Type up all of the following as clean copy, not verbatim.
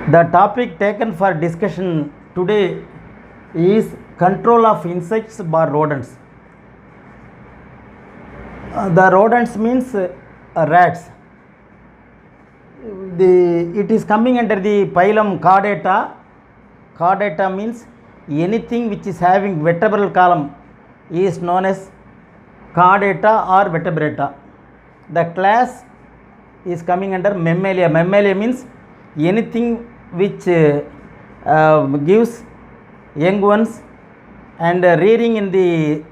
The topic taken for discussion today is control of insects by rodents. The rodents means rats. It is coming under the phylum Chordata. Chordata means anything which is having vertebral column is known as Chordata or vertebrata. The class is coming under Mammalia. Mammalia means anything which gives young ones and rearing in the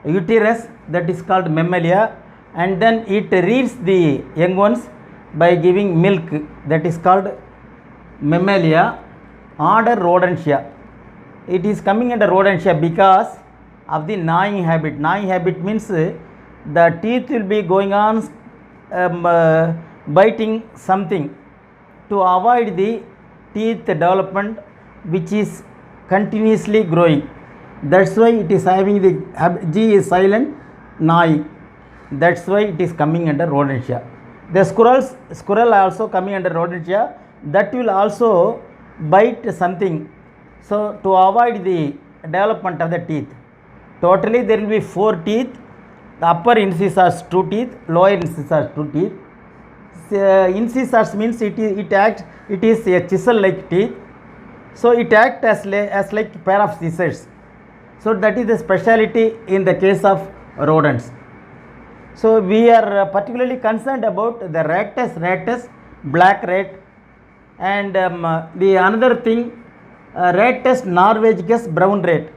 uterus, that is called Mammalia, and then it rears the young ones by giving milk, that is called Mammalia. Order Rodentia. It is coming under Rodentia because of the gnawing habit. Gnawing habit means the teeth will be going on biting something to avoid the teeth development which is continuously growing. That's why it is having the G is silent, gnawing. That's why it is coming under Rodentia. The squirrel also coming under Rodentia, that will also bite something, so to avoid the development of the teeth. Totally there will be 4 teeth. The upper incisors 2 teeth, lower incisors 2 teeth. Incisors means it is a chisel like teeth, so it acts as like pair of scissors. So that is the speciality in the case of rodents. So we are particularly concerned about the Rattus, black rat, and the another thing, Rattus norvegicus, brown rat,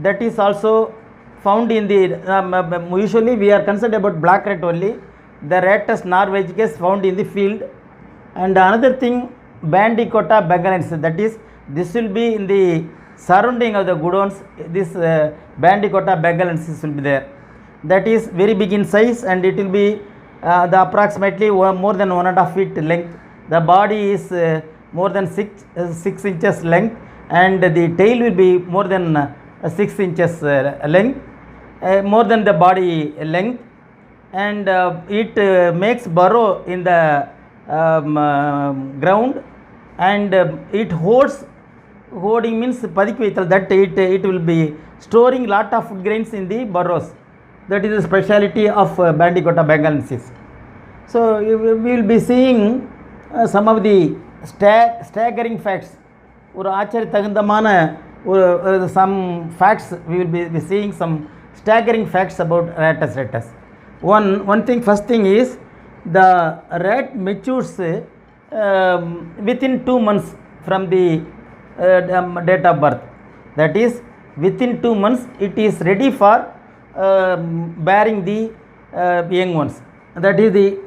that is also found in the usually we are concerned about black rat only. The Rattus norvegicus found in the field, and another thing, Bandicoota bengalensis, that is this will be in the surrounding of the goodowns. This Bandicoota bengalensis will be there. That is very big in size, and it will be the approximately more than 1.5 feet length. The body is more than 6 inches length, and the tail will be more than 6 inches length, more than the body length, and it makes burrow in the ground, and it hoarding means padikku, that it will be storing lot of food grains in the burrows. That is the speciality of Bandicoota bengalensis. So we will be seeing some of the staggering facts. Some facts, we will be seeing some staggering facts about Rattus. One thing, first thing is the rat matures within 2 months from the date of birth. That is, within 2 months it is ready for bearing the young ones. That is the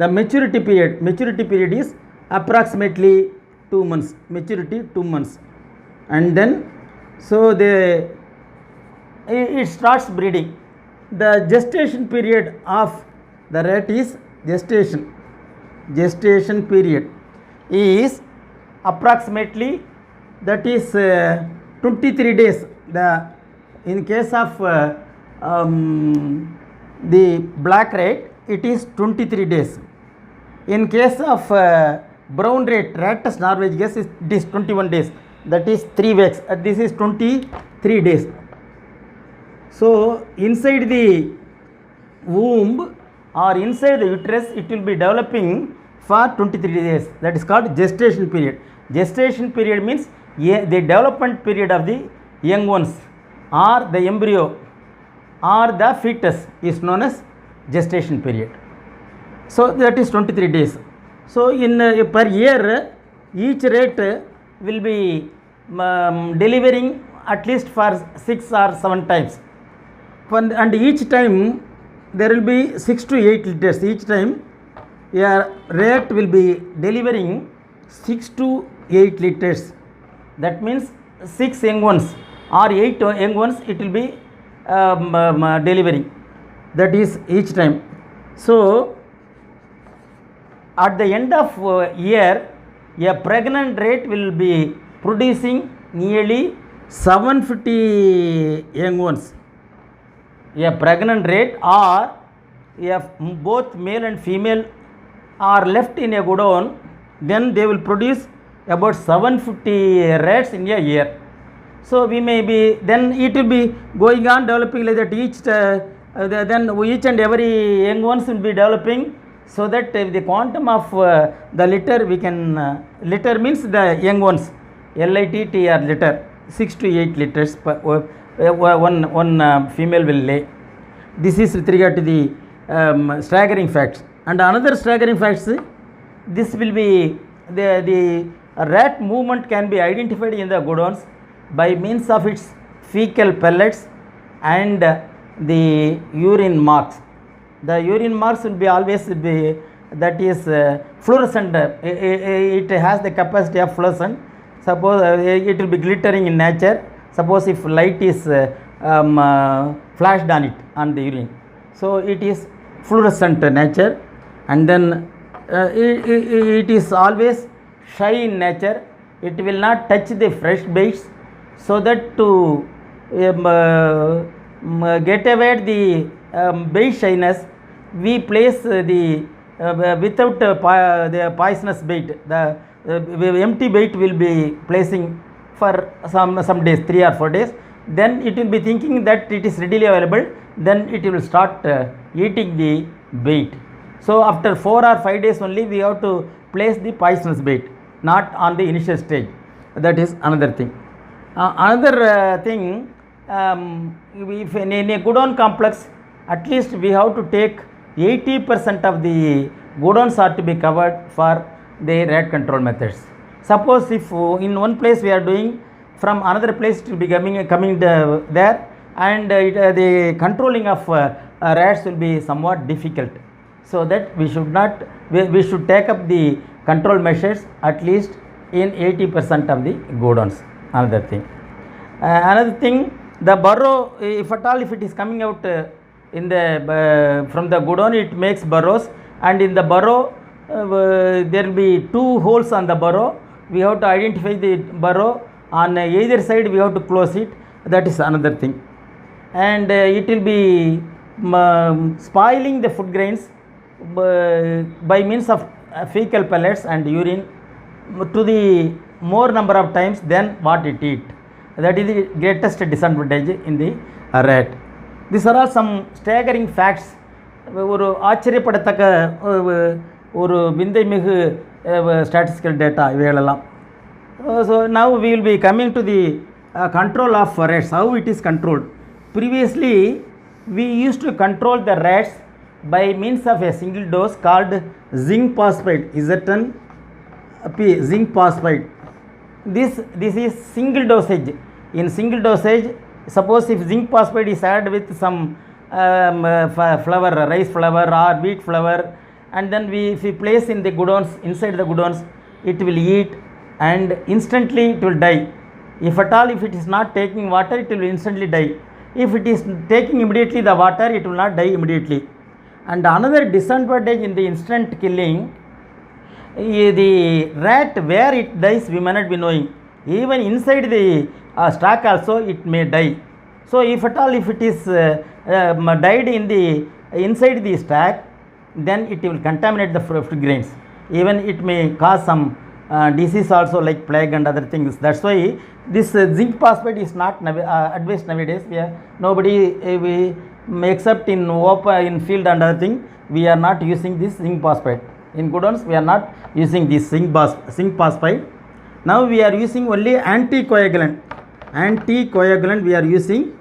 maturity period. Maturity period is approximately 2 months. Maturity 2 months, and then so it starts breeding. The gestation period of the rat is gestation period is approximately, that is 23 days. In case of the black rat, it is 23 days. In case of brown rat, Rattus norvegicus, it is 21 days. That is 3 weeks. This is 23 days. So inside the womb or inside the uterus, it will be developing for 23 days. That is called gestation period. Gestation period means the development period of the young ones, or the embryo, or the fetus, is known as gestation period. So that is 23 days. So in per year, each rat will be delivering at least for 6 or 7 times, and each time there will be 6 to 8 liters. Each time a rat will be delivering 6 to 8 liters. That means 6 young ones or 8 young ones it will be delivering. That is each time. So at the end of year, a pregnant rat will be producing nearly 750 young ones. A pregnant rat, or if both male and female are left in a godown, then they will produce about 750 rats in a year. So we may be, then it will be going on developing like that. Then each and every young ones will be developing, so that the quantum of the litter we can, litter means the young ones, LITTR litter, 6 to 8 liters per one female will lay. This is with regard to the staggering facts. And another staggering facts, this will be the rat movement can be identified in the godowns by means of its fecal pellets and the urine marks. The urine marks will be always be, that is fluorescent. It has the capacity of fluorescent. Suppose it will be glittering in nature. Suppose if light is flashed on it, on the urine, so it is fluorescent nature. And then it is always shy in nature. It will not touch the fresh baits, so that to get away the bait shyness, we place the without the poisonous bait, the empty bait will be placing for some days, 3 or 4 days. Then it will be thinking that it is readily available, then it will start eating the bait. So after 4 or 5 days only we have to place the poisonous bait, not on the initial stage. That is another thing. Another thing, if in a godown complex, at least we have to take 80% of the godowns are to be covered for the rat control methods. Suppose if in one place we are doing, from another place it will be coming there, and the controlling of rats will be somewhat difficult. So that we should not, we should take up the control measures at least in 80% of the godowns. Another thing. Another thing, the burrow, if at all if it is coming out in the from the godown, it makes burrows, and in the burrow there will be 2 holes on the burrow. We have to identify the burrow. On either side we have to close it. That is another thing. And it will be spoiling the food grains by means of fecal pellets and urine to the more number of times than what it eat. That is the greatest disadvantage in the rat. These are all some staggering facts. ஒரு ஆச்சரியப்படத்தக்க ஒரு விந்தை மிகு statistical data இவைகளெல்லாம். So now we will be coming to the control of rats, how it is controlled. Previously we used to control the rats by means of a single dose called zinc phosphide, ZNP, zinc phosphide. This is single dosage. In single dosage, suppose if zinc phosphide is added with some flour, rice flour or wheat flour, and then if we place in the godowns, inside the godowns, it will eat and instantly it will die. If at all if it is not taking water, it will instantly die. If it is taking immediately the water, it will not die immediately. And another disadvantage in the instant killing, the rat where it dies we may not be knowing. Even inside the stock also it may die. So if at all if it is died in the inside the stack, then it will contaminate the fruit grains. Even it may cause some disease also, like plague and other things. That's why this zinc phosphate is not advised nowadays. Nobody except in in field and other thing, we are not using this zinc phosphate. In godowns we are not using this zinc phosphate. Now we are using only anticoagulant. Anticoagulant we are using.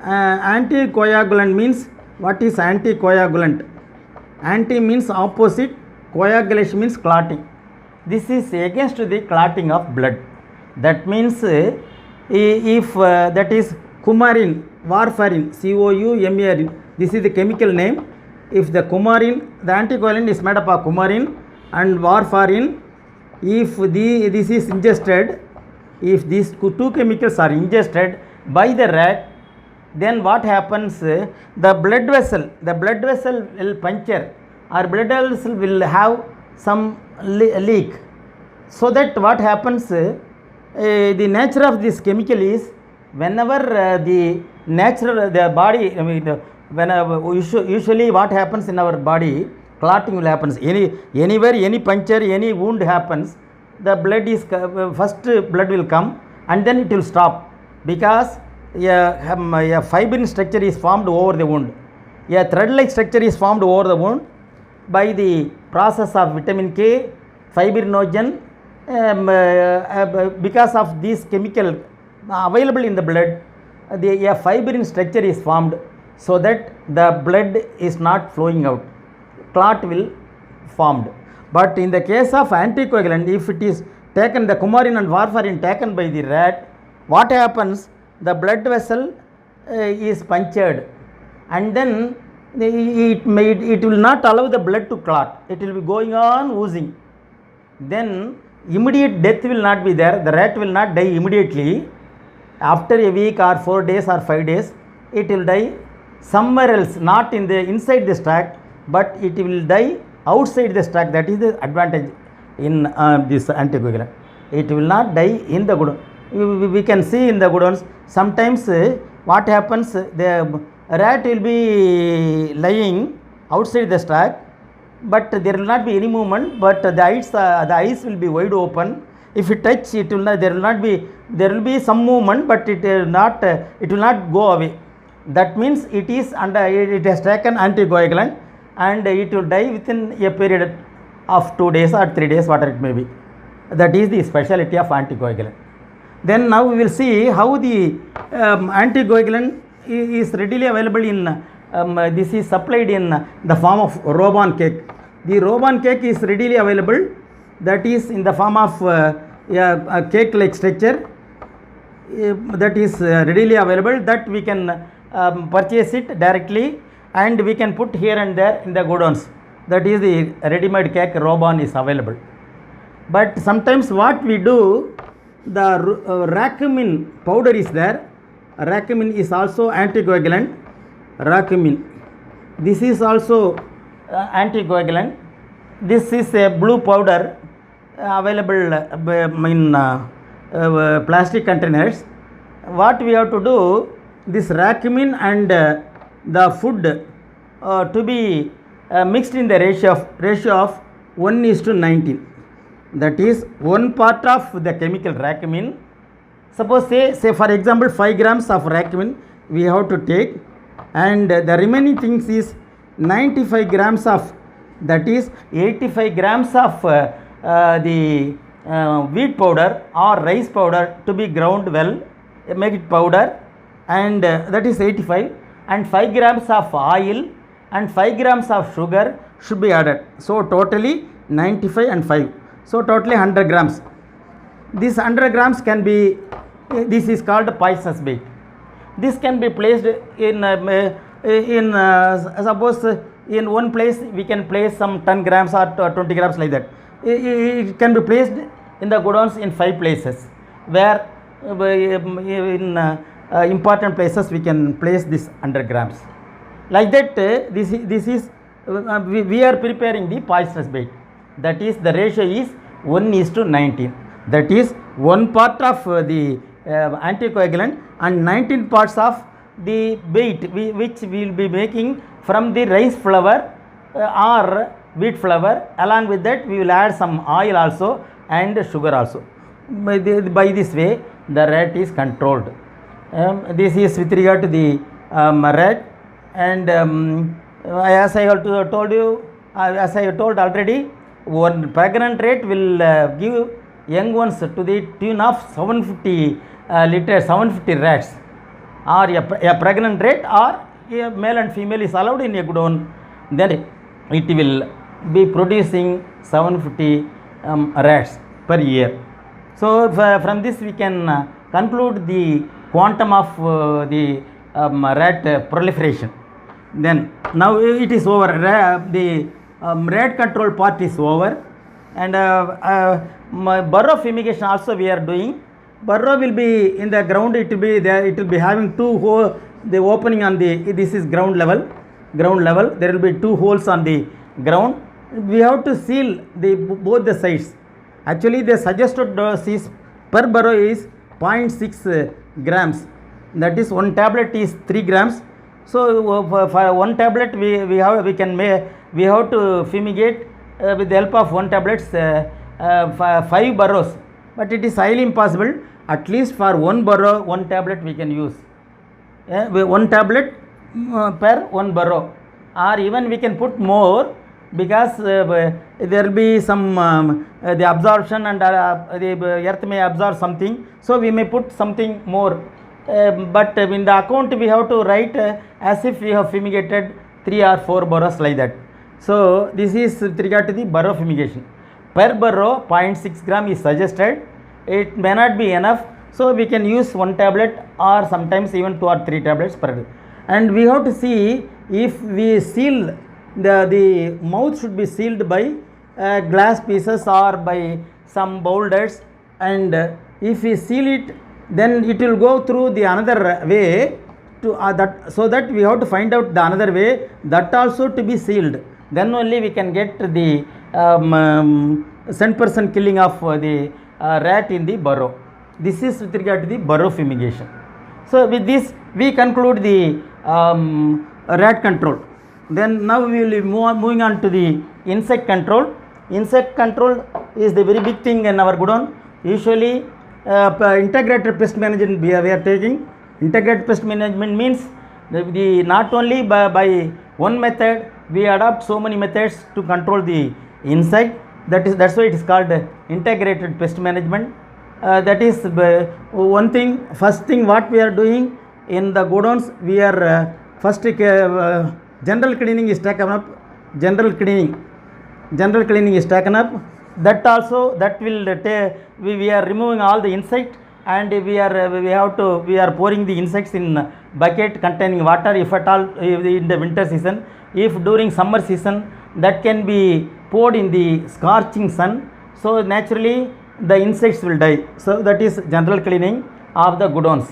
Anticoagulant means, what is anticoagulant? Anti means opposite, coagulation means clotting. This is against the clotting of blood. That means if that is coumarin, warfarin, COUMARIN, this is the chemical name. If the coumarin, the anticoagulant is made up of coumarin and warfarin. If this is ingested, if these 2 chemicals are ingested by the rat, then what happens, the blood vessel will puncture, or blood vessel will have some leak. So that what happens, the nature of this chemical is, whenever the body, whenever usually what happens in our body, clotting will happen. Anywhere any puncture, any wound happens, the blood is first blood will come and then it will stop, because a fibrin structure is formed over the wound. A thread-like structure is formed over the wound by the process of vitamin K, fibrinogen, because of this chemical available in the blood, a fibrin structure is formed so that the blood is not flowing out. Clot will formed. But in the case of anticoagulant, if it is taken, the coumarin and warfarin taken by the rat, what happens? The blood vessel is punctured, and then it will not allow the blood to clot. It will be going on oozing. Then immediate death will not be there. The rat will not die immediately. After a week or 4 days or 5 days, it will die somewhere else, not in the inside the tract, but it will die outside the tract. That is the advantage in this anticoagulant. It will not die in the good. We can see in the good ones. Sometimes what happens? The rat will be lying outside the tract, but there will not be any movement. But the eyes will be wide open. If it touch, it will not. There will be some movement, but it will not go away. That means it is under. It has taken anticoagulant, and it will die within a period of 2 days or 3 days, whatever it may be. That is the specialty of anticoagulant. Then now we will see how the anticoagulant is readily available in, this is supplied in the form of Roban cake. The Roban cake is readily available, that is in the form of a cake like structure, that is readily available, that we can purchase it directly, and we can put here and there in the godowns. That is the ready-made cake Roban is available. But sometimes what we do, the Racumin powder is there. Racumin is also anticoagulant. Racumin, this is also anticoagulant. This is a blue powder available in plastic containers. What we have to do, this Racumin and the food to be mixed in the ratio of 1:19. That is 1 part of the chemical Racumin. Suppose say for example 5 grams of Racumin we have to take, and the remaining things is 95 grams of, that is 85 grams of the wheat powder or rice powder to be ground well, make it powder, and that is 85, and 5 grams of oil and 5 grams of sugar should be added. So totally 95 and 5. So totally 100 grams. This 100 grams can be, this is called poisonous bait. This can be placed in suppose in one place we can place some 10 grams or 20 grams like that. It can be placed in the godowns in 5 places, where in important places we can place this 100 grams. Like that, this is we are preparing the poisonous bait. That is, the ratio is 1:19. That is 1 part of the anticoagulant and 19 parts of the bait which we will be making from the rice flour or wheat flour. Along with that we will add some oil also and sugar also. By this way the rat is controlled. This is with regard to the rat, and as I have told you, as I have told already, one pregnant rat will give young ones to the tune of 750 liters, 750 rats, or a pregnant rat or a male and female is allowed in a godown, then it will be producing 750 rats per year. So from this we can conclude the quantum of the rat proliferation. Then now it is over. The rat control part is over, and burrow fumigation also we are doing. Burrow will be in the ground. It will be there. It will be having 2 holes. The opening on the, this is ground level. There will be 2 holes on the ground. We have to seal the both the sides. Actually, the suggested dose is per burrow is 0.6 grams. That is, 1 tablet is 3 grams. So for 1 tablet we have to fumigate with the help of 1 tablet 5 burrows, but it is highly impossible. At least for 1 burrow 1 tablet we can use, 1 tablet per 1 burrow, or even we can put more, because there will be some the absorption, and the earth may absorb something, so we may put something more, but in the account we have to write as if we have fumigated 3 or 4 burrows, like that. So this is with regard to the burrow fumigation. Per burrow 0.6 gram is suggested. It may not be enough, so we can use 1 tablet or sometimes even 2 or 3 tablets per day. And we have to see if we seal the mouth should be sealed by glass pieces or by some boulders, and if we seal it, then it will go through the another way to that, so that we have to find out the another way that also to be sealed, then only we can get the 100% killing of the rat in the burrow. This is with regard to the burrow fumigation. So with this we conclude the rat control. Then now we will be moving on to the insect control. Insect control is the very big thing in our godown. Usually integrated pest management we are taking. Integrated pest management means the not only by one method, we adopt so many methods to control the insect. That's why it is called integrated pest management. That is one thing. First thing what we are doing in the godowns, we are first general cleaning is taken up. General cleaning is taken up. That also, that will we are removing all the insect, and we are pouring the insects in bucket containing water, if at all in the winter season. If during summer season, that can be poured in the scorching sun, so naturally the insects will die. So that is general cleaning of the godowns.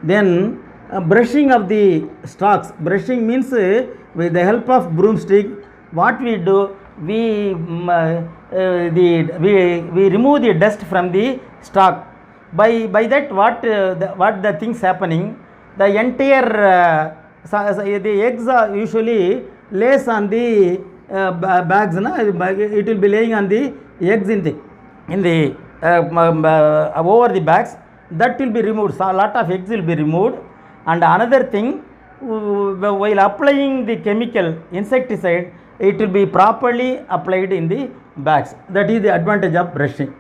Then brushing of the stalks. Brushing means with the help of broomstick, what we do, we remove the dust from the stalk. By that, what the things happening, the entire the eggs are usually lays on the bags, it will be laying on the eggs in the over the bags. That will be removed, so a lot of eggs will be removed. And another thing, while applying the chemical insecticide, it will be properly applied in the bags. That is the advantage of brushing.